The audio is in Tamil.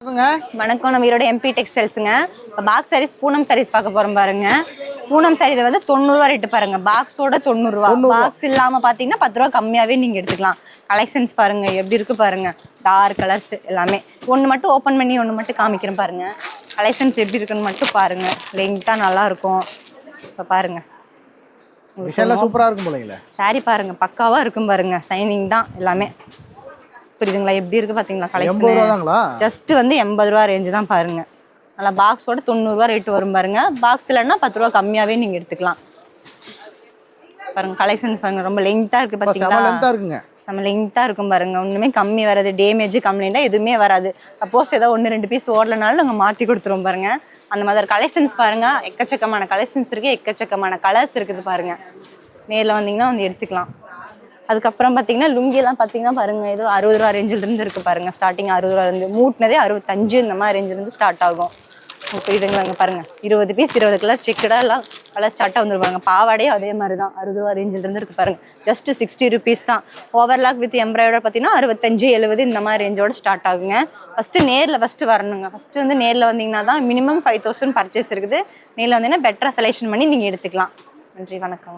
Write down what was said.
வணக்கம். நம்ம ஈரோட எம்பி டெக்ஸ்டைல்ஸுங்க. பாக்ஸ் சாரீஸ் பூனம் சாரீஸ் பார்க்க போறோம் பாருங்க. பூனம் சாரீ வந்து 90 ரூபா ரேட்டு பாருங்க. பாக்ஸோட 90 ரூபா. பாக்ஸ் இல்லாம பாத்தீங்கன்னா 10 ரூபா கம்மியாவே நீங்க எடுத்துக்கலாம். கலெக்ஷன்ஸ் பாருங்க எப்படி இருக்கு பாருங்க. டார்க் கலர்ஸ் எல்லாமே. ஒன்று மட்டும் ஓப்பன் பண்ணி ஒன்று மட்டும் காமிக்கிறேன் பாருங்க. கலெக்ஷன்ஸ் எப்படி இருக்குன்னு மட்டும் பாருங்க. லெங்க்தா நல்லா இருக்கும். இப்போ பாருங்க. சூப்பரா இருக்கும் போலங்களே. சாரி பாருங்க பக்காவா இருக்கும் பாருங்க. சைனிங் தான் எல்லாமே. புரியுதுங்களா எப்படி இருக்கு பாத்தீங்களா? கலெக்ஷன் ஜஸ்ட் வந்து 80 ரூபா ரேஞ்சு தான் பாருங்க. நல்லா பாக்ஸோட 90 ரூபா ரேட் வரும் பாருங்க. பாக்ஸ் இல்லைன்னா 10 ரூபா கம்மியாவே நீங்க எடுத்துக்கலாம் பாருங்க. கலெக்ஷன்ஸ் பாருங்க ரொம்ப லெங்க்தா இருக்கு பாத்தீங்களா? செம லெங்க்தா இருக்கும் பாருங்க. ஒண்ணுமே கம்மி வராது. டேமேஜ் கம்ப்ளைண்டா எதுவுமே வராது. சப்போஸ் ஏதோ 1-2 பீஸ் ஓடலனாலும் நாங்க மாத்தி கொடுத்துருவோம் பாருங்க. அந்த மாதிரி கலெக்ஷன்ஸ் பாருங்க. எக்கச்சக்கமான கலெக்ஷன்ஸ் இருக்கு. எக்கச்சக்கமான கலர்ஸ் இருக்குது பாருங்க. நேரில் வந்தீங்கன்னா வந்து எடுத்துக்கலாம். அதுக்கப்புறம் பார்த்தீங்கன்னா லுங்கி எல்லாம் பார்த்தீங்கன்னா பாருங்க. ஏதோ 60 ரூபா ரேஞ்சில் இருந்து இருக்கு பாருங்க. ஸ்டார்டிங் 60 ரூபா இருந்து மூட்டினதே 65 இந்த மாதிரி ரேஞ்சில் இருந்து ஸ்டார்ட் ஆகும். இப்போ இதுங்க பாருங்க 20 பீஸ் 20 கலர் செக்குடா எல்லாம் கலர் ஸ்டார்ட்டாக வந்துருவாங்க. பாவாடையே அதே மாதிரி தான் 60 ரூபா ரேஞ்சில் இருந்து இருக்கு பாருங்க. ஜஸ்ட் 60 ருபீஸ் தான். ஓவர்லாக் வித் எம்ப்ராய்டர் பார்த்தீங்கன்னா 65-70 இந்த மாதிரி ரேஞ்சோட ஸ்டார்ட் ஆகுங்க. ஃபர்ஸ்ட் வரணுங்க. ஃபர்ஸ்ட் வந்து நேரில் வந்தீங்கன்னா தான் மினிமம் 5000 பர்ச்சேஸ் இருக்குது. நேரில் வந்தீங்கன்னா பெட்டரா செலெக்ஷன் பண்ணி நீங்க எடுத்துக்கலாம். நன்றி, வணக்கம்.